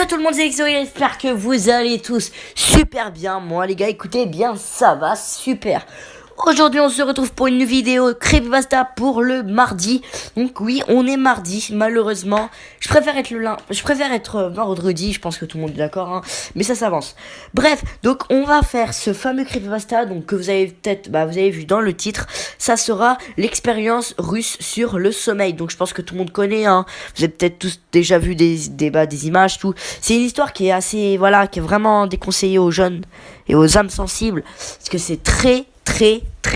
Ciao tout le monde, c'est Xori, j'espère que vous allez tous super bien. Moi les gars, écoutez bien, ça va super. Aujourd'hui on se retrouve pour une vidéo Creepypasta pour le mardi. Donc oui, on est mardi, malheureusement. Je préfère être vendredi, je pense que tout le monde est d'accord, hein. Mais ça s'avance. Bref, donc on va faire ce fameux Creepypasta, donc que vous avez peut-être, vous avez vu dans le titre. Ça sera l'expérience russe sur le sommeil. Donc je pense que tout le monde connaît, hein. Vous avez peut-être tous déjà vu des images, tout. C'est une histoire qui est assez, voilà, qui est vraiment déconseillée aux jeunes et aux âmes sensibles. Parce que c'est très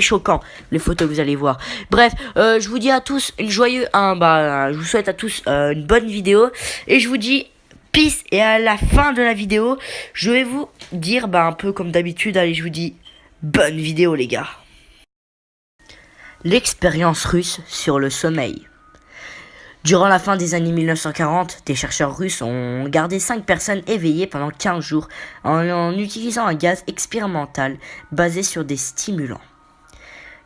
choquant les photos que vous allez voir. Bref, je vous dis à tous je vous souhaite à tous une bonne vidéo et je vous dis peace. Et à la fin de la vidéo je vais vous dire un peu comme d'habitude, allez, je vous dis bonne vidéo les gars. L'expérience russe sur le sommeil. Durant la fin des années 1940, des chercheurs russes ont gardé 5 personnes éveillées pendant 15 jours en utilisant un gaz expérimental basé sur des stimulants.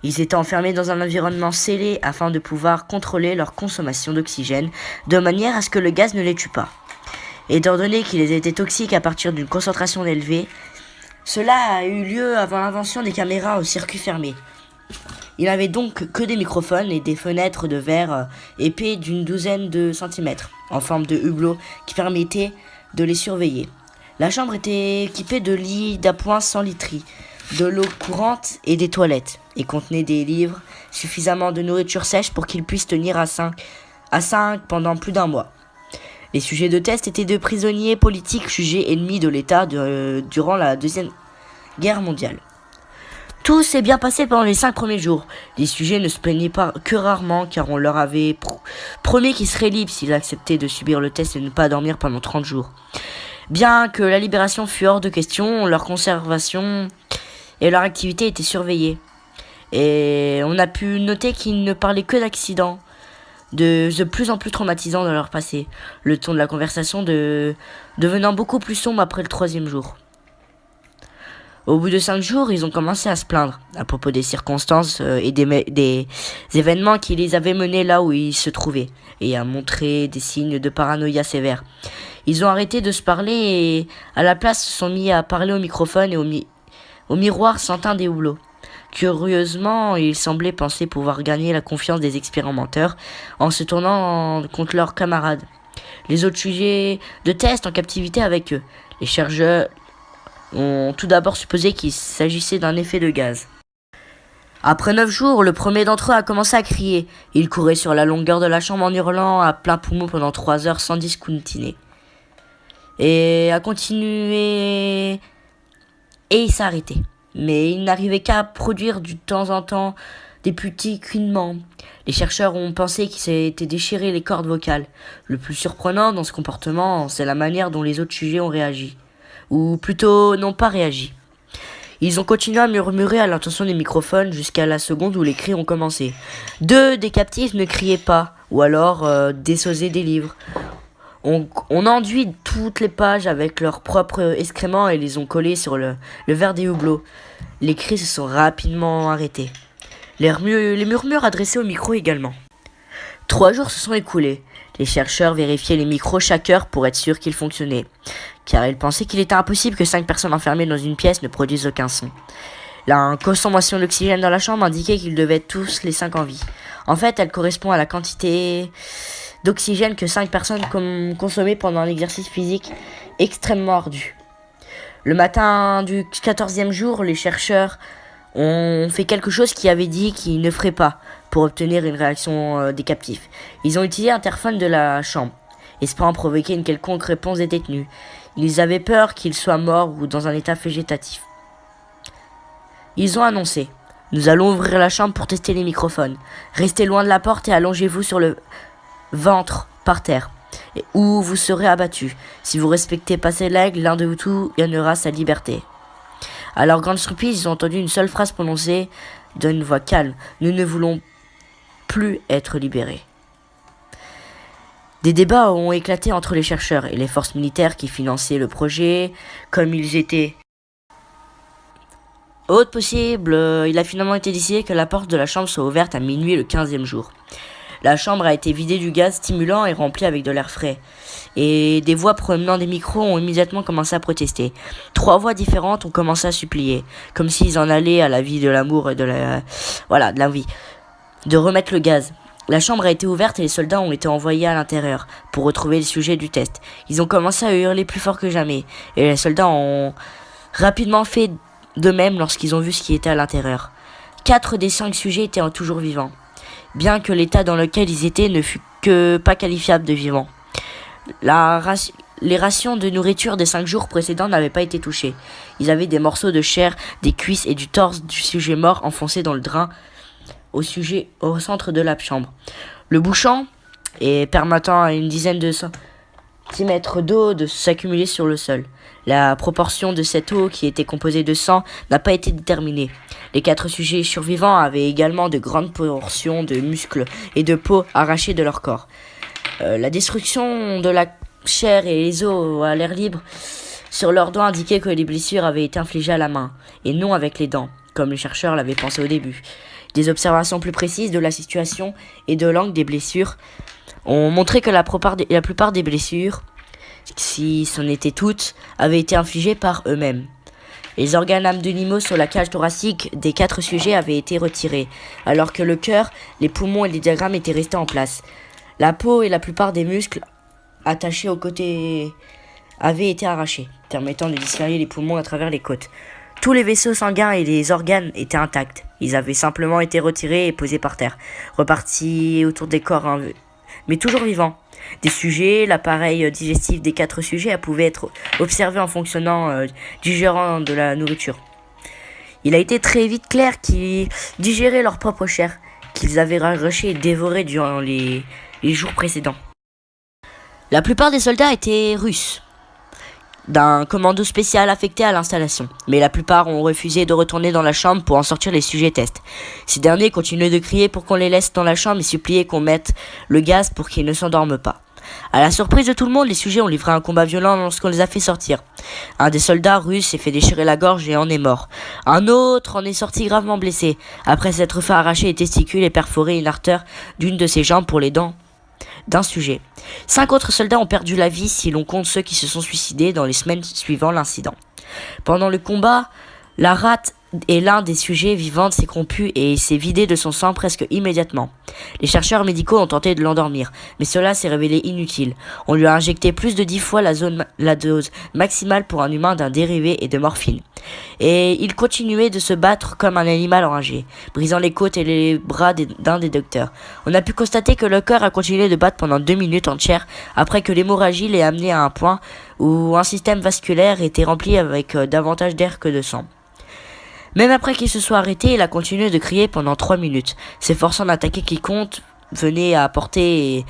Ils étaient enfermés dans un environnement scellé afin de pouvoir contrôler leur consommation d'oxygène de manière à ce que le gaz ne les tue pas. Étant donné qu'ils étaient toxiques à partir d'une concentration élevée, cela a eu lieu avant l'invention des caméras au circuit fermé. Il n'avait donc que des microphones et des fenêtres de verre épais d'une douzaine de centimètres, en forme de hublot, qui permettaient de les surveiller. La chambre était équipée de lits d'appoint sans literie, de l'eau courante et des toilettes, et contenait des livres, suffisamment de nourriture sèche pour qu'ils puissent tenir à 5 pendant plus d'un mois. Les sujets de test étaient de prisonniers politiques jugés ennemis de l'État durant la Deuxième Guerre mondiale. Tout s'est bien passé pendant les 5 premiers jours. Les sujets ne se plaignaient pas que rarement, car on leur avait promis qu'ils seraient libres s'ils acceptaient de subir le test et ne pas dormir pendant 30 jours. Bien que la libération fût hors de question, leur conservation et leur activité étaient surveillées. Et on a pu noter qu'ils ne parlaient que d'accidents de plus en plus traumatisants dans leur passé, le ton de la conversation devenant beaucoup plus sombre après le 3e jour. Au bout de 5 jours, ils ont commencé à se plaindre à propos des circonstances et des événements qui les avaient menés là où ils se trouvaient, et à montrer des signes de paranoïa sévères. Ils ont arrêté de se parler et à la place se sont mis à parler au microphone et au miroir sentant des houblons. Curieusement, ils semblaient penser pouvoir gagner la confiance des expérimenteurs en se tournant contre leurs camarades. Les autres sujets de test en captivité avec eux. Les chercheurs ont tout d'abord supposé qu'il s'agissait d'un effet de gaz. Après 9 jours, le premier d'entre eux a commencé à crier. Il courait sur la longueur de la chambre en hurlant à plein poumon pendant 3 heures sans discontinuer. Et a continué. Et il s'est arrêté. Mais il n'arrivait qu'à produire de temps en temps des petits couinements. Les chercheurs ont pensé qu'il s'était déchiré les cordes vocales. Le plus surprenant dans ce comportement, c'est la manière dont les autres sujets ont réagi. Ou plutôt n'ont pas réagi. Ils ont continué à murmurer à l'intention des microphones jusqu'à la seconde où les cris ont commencé. 2 des captifs ne criaient pas, ou alors dessausaient des livres. On enduit toutes les pages avec leurs propres excréments et les ont collés sur le verre des hublots. Les cris se sont rapidement arrêtés. Les murmures adressés au micro également. 3 jours se sont écoulés. Les chercheurs vérifiaient les micros chaque heure pour être sûrs qu'ils fonctionnaient, car ils pensaient qu'il était impossible que 5 personnes enfermées dans une pièce ne produisent aucun son. La consommation d'oxygène dans la chambre indiquait qu'ils devaient être tous les 5 en vie. En fait, elle correspond à la quantité d'oxygène que 5 personnes consommaient pendant un exercice physique extrêmement ardu. Le matin du 14e jour, les chercheurs ont fait quelque chose qu'ils avaient dit qu'ils ne feraient pas pour obtenir une réaction des captifs. Ils ont utilisé l'interphone de la chambre, espérant provoquer une quelconque réponse des détenus. Ils avaient peur qu'ils soient morts ou dans un état végétatif. Ils ont annoncé: nous allons ouvrir la chambre pour tester les microphones. Restez loin de la porte et allongez-vous sur le ventre par terre, où vous serez abattu. Si vous respectez pas ces règles, l'un de vous tous gagnera sa liberté. À leur grande surprise, ils ont entendu une seule phrase prononcée d'une voix calme: nous ne voulons plus être libérés. Des débats ont éclaté entre les chercheurs et les forces militaires qui finançaient le projet. Comme ils étaient autre possible, il a finalement été décidé que la porte de la chambre soit ouverte à minuit le 15e jour. La chambre a été vidée du gaz stimulant et remplie avec de l'air frais. Et des voix provenant des micros ont immédiatement commencé à protester. 3 voix différentes ont commencé à supplier, comme s'ils en allaient à la vie de l'amour et de la vie, de remettre le gaz. La chambre a été ouverte et les soldats ont été envoyés à l'intérieur pour retrouver les sujets du test. Ils ont commencé à hurler plus fort que jamais et les soldats ont rapidement fait de même lorsqu'ils ont vu ce qui était à l'intérieur. 4 des 5 sujets étaient toujours vivants, bien que l'état dans lequel ils étaient ne fût que pas qualifiable de vivant. Les rations de nourriture des 5 jours précédents n'avaient pas été touchées. Ils avaient des morceaux de chair, des cuisses et du torse du sujet mort enfoncés dans le drain au centre de la chambre. Le bouchon, et permettant à une dizaine de centimètres d'eau de s'accumuler sur le sol. La proportion de cette eau, qui était composée de sang, n'a pas été déterminée. Les 4 sujets survivants avaient également de grandes portions de muscles et de peau arrachées de leur corps. La destruction de la chair et les os à l'air libre sur leurs doigts indiquait que les blessures avaient été infligées à la main, et non avec les dents, comme les chercheurs l'avaient pensé au début. Des observations plus précises de la situation et de l'angle des blessures ont montré que la plupart des blessures, si ce n'était toutes, avaient été infligées par eux-mêmes. Les organes abdominaux sur la cage thoracique des 4 sujets avaient été retirés, alors que le cœur, les poumons et les diaphragmes étaient restés en place. La peau et la plupart des muscles attachés aux côtés avaient été arrachés, permettant de distinguer les poumons à travers les côtes. Tous les vaisseaux sanguins et les organes étaient intacts. Ils avaient simplement été retirés et posés par terre, repartis autour des corps, mais toujours vivants. Des sujets, l'appareil digestif des 4 sujets pouvait être observé en fonctionnant, digérant de la nourriture. Il a été très vite clair qu'ils digéraient leur propre chair, qu'ils avaient arraché et dévoré durant les jours précédents. La plupart des soldats étaient russes, d'un commando spécial affecté à l'installation, mais la plupart ont refusé de retourner dans la chambre pour en sortir les sujets tests. Ces derniers continuaient de crier pour qu'on les laisse dans la chambre et suppliaient qu'on mette le gaz pour qu'ils ne s'endorment pas. À la surprise de tout le monde, les sujets ont livré un combat violent lorsqu'on les a fait sortir. Un des soldats russes s'est fait déchirer la gorge et en est mort. Un autre en est sorti gravement blessé, après s'être fait arracher les testicules et perforer une artère d'une de ses jambes pour les dents d'un sujet. 5 autres soldats ont perdu la vie si l'on compte ceux qui se sont suicidés dans les semaines suivant l'incident. Pendant le combat, la rate et l'un des sujets vivants s'est rompu et s'est vidé de son sang presque immédiatement. Les chercheurs médicaux ont tenté de l'endormir, mais cela s'est révélé inutile. On lui a injecté plus de 10 fois la dose maximale pour un humain d'un dérivé et de morphine. Et il continuait de se battre comme un animal enragé, brisant les côtes et les bras d'un des docteurs. On a pu constater que le cœur a continué de battre pendant 2 minutes entières après que l'hémorragie l'ait amené à un point où un système vasculaire était rempli avec davantage d'air que de sang. Même après qu'il se soit arrêté, il a continué de crier pendant 3 minutes, s'efforçant d'attaquer quiconque venait à portée et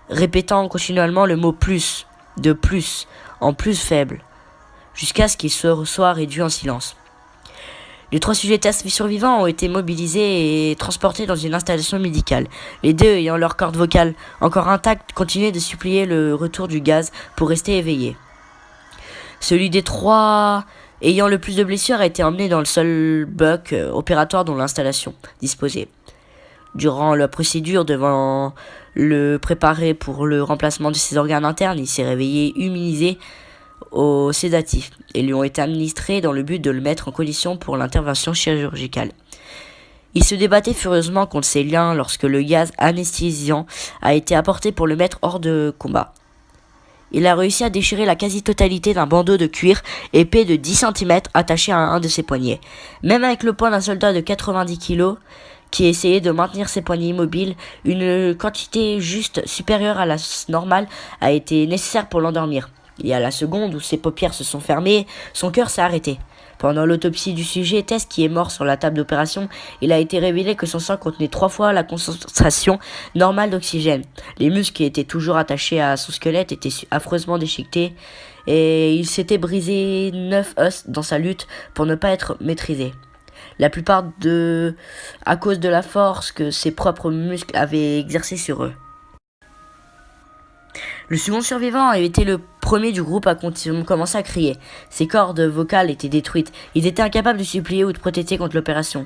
répétant continuellement le mot plus, de plus, en plus faible, jusqu'à ce qu'il se soit réduit en silence. Les 3 sujets tests survivants ont été mobilisés et transportés dans une installation médicale. Les 2 ayant leur corde vocale encore intacte continuaient de supplier le retour du gaz pour rester éveillés. Celui des 3 ayant le plus de blessures a été emmené dans le seul bloc opératoire dont l'installation disposait. Durant la procédure devant le préparer pour le remplacement de ses organes internes, il s'est réveillé immunisé aux sédatifs et lui ont été administrés dans le but de le mettre en condition pour l'intervention chirurgicale. Il se débattait furieusement contre ses liens lorsque le gaz anesthésiant a été apporté pour le mettre hors de combat. Il a réussi à déchirer la quasi-totalité d'un bandeau de cuir épais de 10 cm attaché à un de ses poignets. Même avec le poids d'un soldat de 90 kg qui essayait de maintenir ses poignets immobiles, une quantité juste supérieure à la normale a été nécessaire pour l'endormir. Et à la seconde où ses paupières se sont fermées, son cœur s'est arrêté. Pendant l'autopsie du sujet test qui est mort sur la table d'opération, il a été révélé que son sang contenait 3 fois la concentration normale d'oxygène. Les muscles qui étaient toujours attachés à son squelette étaient affreusement déchiquetés et il s'était brisé 9 os dans sa lutte pour ne pas être maîtrisé. La plupart à cause de la force que ses propres muscles avaient exercée sur eux. Le second survivant avait été le premier du groupe à commencer à crier. Ses cordes vocales étaient détruites. Il était incapable de supplier ou de protester contre l'opération.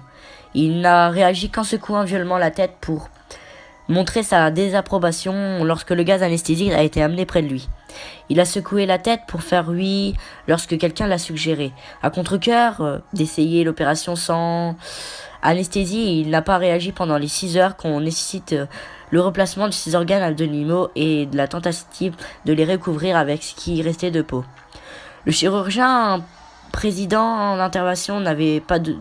Il n'a réagi qu'en secouant violemment la tête pour montrer sa désapprobation lorsque le gaz anesthésique a été amené près de lui. Il a secoué la tête pour faire oui lorsque quelqu'un l'a suggéré. À contre-cœur d'essayer l'opération sans anesthésie, il n'a pas réagi pendant les 6 heures qu'on nécessite le remplacement de ses organes abdominaux et de la tentative de les recouvrir avec ce qui restait de peau. Le chirurgien président l'intervention n'avait pas de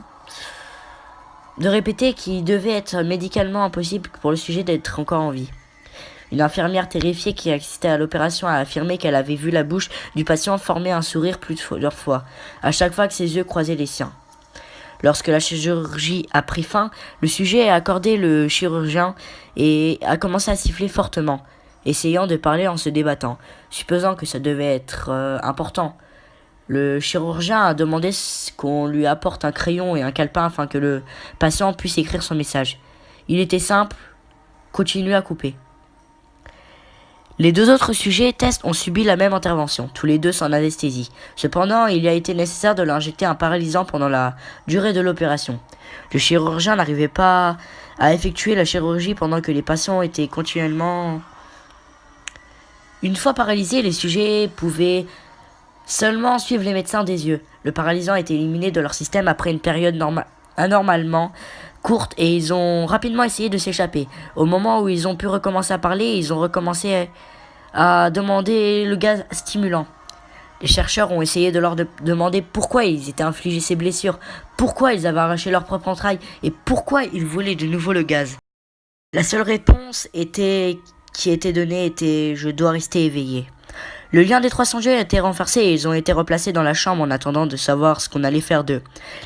répéter qu'il devait être médicalement impossible pour le sujet d'être encore en vie. Une infirmière terrifiée qui assistait à l'opération a affirmé qu'elle avait vu la bouche du patient former un sourire plusieurs fois, à chaque fois que ses yeux croisaient les siens. Lorsque la chirurgie a pris fin, le sujet a accordé le chirurgien et a commencé à siffler fortement, essayant de parler en se débattant, supposant que ça devait être important. Le chirurgien a demandé qu'on lui apporte un crayon et un calepin afin que le patient puisse écrire son message. Il était simple, continuez à couper. Les 2 autres sujets tests ont subi la même intervention, tous les 2 sans anesthésie. Cependant, il a été nécessaire de leur injecter un paralysant pendant la durée de l'opération. Le chirurgien n'arrivait pas à effectuer la chirurgie pendant que les patients étaient continuellement... Une fois paralysés, les sujets pouvaient seulement suivre les médecins des yeux. Le paralysant a été éliminé de leur système après une période anormalement courte et ils ont rapidement essayé de s'échapper. Au moment où ils ont pu recommencer à parler, ils ont recommencé à demander le gaz stimulant. Les chercheurs ont essayé de leur demander pourquoi ils étaient infligés ces blessures, pourquoi ils avaient arraché leur propre entraille et pourquoi ils voulaient de nouveau le gaz. La seule réponse qui était donnée était « je dois rester éveillé ». Le lien des 3 sujets a été renforcé et ils ont été replacés dans la chambre en attendant de savoir ce qu'on allait faire d'eux.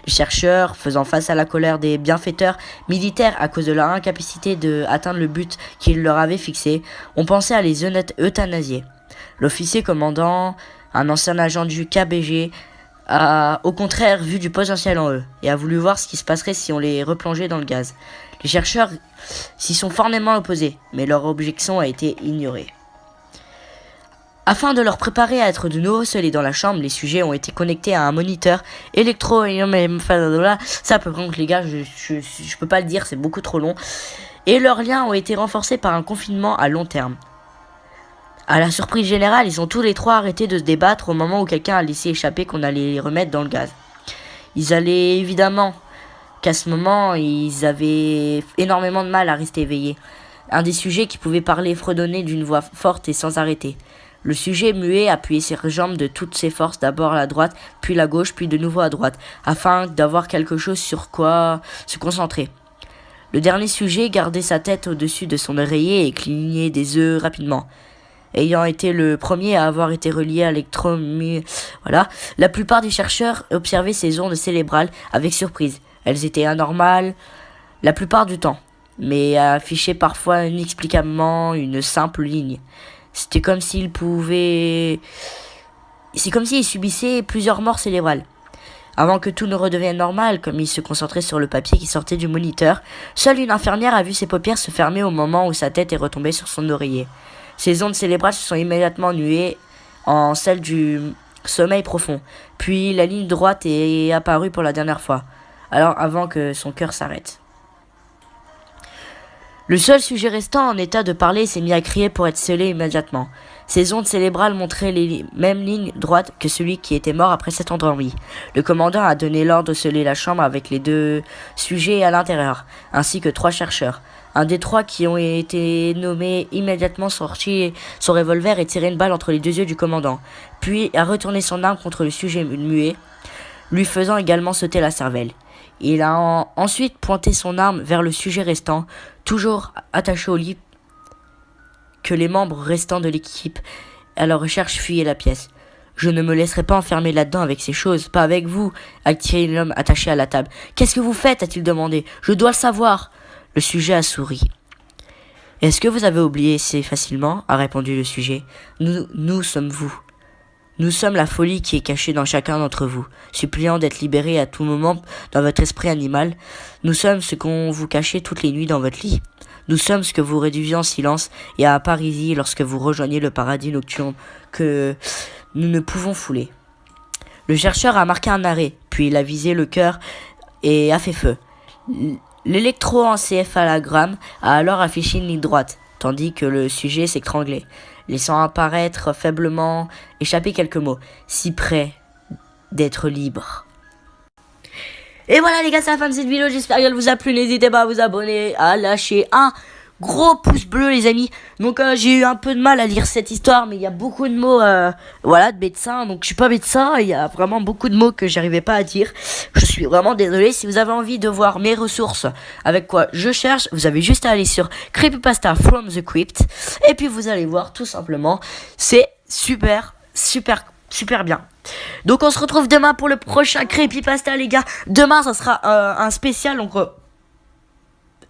Les chercheurs, faisant face à la colère des bienfaiteurs militaires à cause de leur incapacité d'atteindre le but qu'ils leur avaient fixé, ont pensé à les euthanasier. L'officier commandant, un ancien agent du KBG, a au contraire vu du potentiel en eux et a voulu voir ce qui se passerait si on les replongeait dans le gaz. Les chercheurs s'y sont formellement opposés, mais leur objection a été ignorée. Afin de leur préparer à être de nouveau scellés dans la chambre, les sujets ont été connectés à un moniteur électro... Ça par contre les gars, je peux pas le dire, c'est beaucoup trop long. Et leurs liens ont été renforcés par un confinement à long terme. À la surprise générale, ils ont tous les 3 arrêté de se débattre au moment où quelqu'un a laissé échapper qu'on allait les remettre dans le gaz. Ils allaient évidemment qu'à ce moment, ils avaient énormément de mal à rester éveillés. Un des sujets qui pouvait parler fredonnait d'une voix forte et sans arrêter. Le sujet muet appuyait ses jambes de toutes ses forces, d'abord à la droite, puis la gauche, puis de nouveau à droite, afin d'avoir quelque chose sur quoi se concentrer. Le dernier sujet gardait sa tête au-dessus de son oreiller et clignait des yeux rapidement. Ayant été le premier à avoir été relié à la plupart des chercheurs observaient ces ondes cérébrales avec surprise. Elles étaient anormales la plupart du temps, mais affichaient parfois inexplicablement une simple ligne. C'est comme s'il subissait plusieurs morts cérébrales. Avant que tout ne redevienne normal, comme il se concentrait sur le papier qui sortait du moniteur, seule une infirmière a vu ses paupières se fermer au moment où sa tête est retombée sur son oreiller. Ces ondes cérébrales se sont immédiatement nuées en celles du sommeil profond. Puis la ligne droite est apparue pour la dernière fois, alors avant que son cœur s'arrête. Le seul sujet restant en état de parler s'est mis à crier pour être scellé immédiatement. Ses ondes cérébrales montraient les mêmes lignes droites que celui qui était mort après s'être endormi. Le commandant a donné l'ordre de sceller la chambre avec les 2 sujets à l'intérieur, ainsi que 3 chercheurs. Un des 3 qui ont été nommés immédiatement sorti son revolver et tiré une balle entre les 2 yeux du commandant, puis a retourné son arme contre le sujet muet, lui faisant également sauter la cervelle. Il a ensuite pointé son arme vers le sujet restant, toujours attaché au lit, que les membres restants de l'équipe à la recherche fuyaient la pièce. « Je ne me laisserai pas enfermer là-dedans avec ces choses, pas avec vous !» a tiré l'homme attaché à la table. « Qu'est-ce que vous faites ?» a-t-il demandé. « Je dois le savoir !» Le sujet a souri. « Est-ce que vous avez oublié si facilement ?» a répondu le sujet. « Nous sommes vous. Nous sommes la folie qui est cachée dans chacun d'entre vous, suppliant d'être libéré à tout moment dans votre esprit animal. Nous sommes ce qu'on vous cachait toutes les nuits dans votre lit. Nous sommes ce que vous réduisiez en silence et à parisie lorsque vous rejoignez le paradis nocturne que nous ne pouvons fouler. » Le chercheur a marqué un arrêt, puis il a visé le cœur et a fait feu. L'électroencéphalogramme a alors affiché une ligne droite, tandis que le sujet s'étranglait, laissant apparaître faiblement échapper quelques mots, si près d'être libre. Et voilà les gars, c'est la fin de cette vidéo, j'espère qu'elle vous a plu, n'hésitez pas à vous abonner, à lâcher un gros pouce bleu les amis. Donc j'ai eu un peu de mal à lire cette histoire, mais il y a beaucoup de mots voilà, de médecin, donc je suis pas médecin, il y a vraiment beaucoup de mots que j'arrivais pas à dire. Je suis vraiment désolé. Si vous avez envie de voir mes ressources avec quoi je cherche, vous avez juste à aller sur Creepypasta from the Crypt, et puis vous allez voir tout simplement, c'est super bien. Donc on se retrouve demain pour le prochain Creepypasta les gars. Demain ça sera un spécial, donc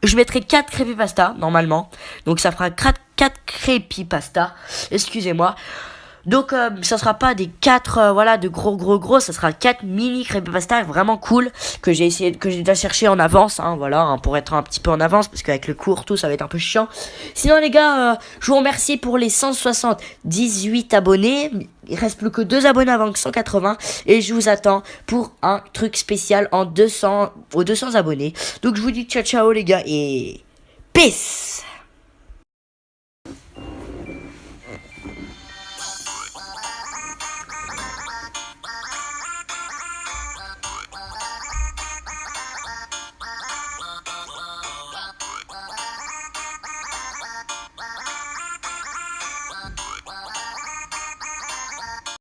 je mettrai 4 creepypasta normalement. Donc ça fera 4 creepypasta. Excusez-moi. Donc ça sera pas des 4 voilà de gros, ça sera 4 mini creepypasta vraiment cool que j'ai déjà cherché en avance voilà pour être un petit peu en avance parce qu'avec le cours tout ça va être un peu chiant. Sinon les gars, je vous remercie pour les 178 abonnés. Il reste plus que 2 abonnés avant que 180 et je vous attends pour un truc spécial aux 200 abonnés. Donc je vous dis ciao les gars et peace.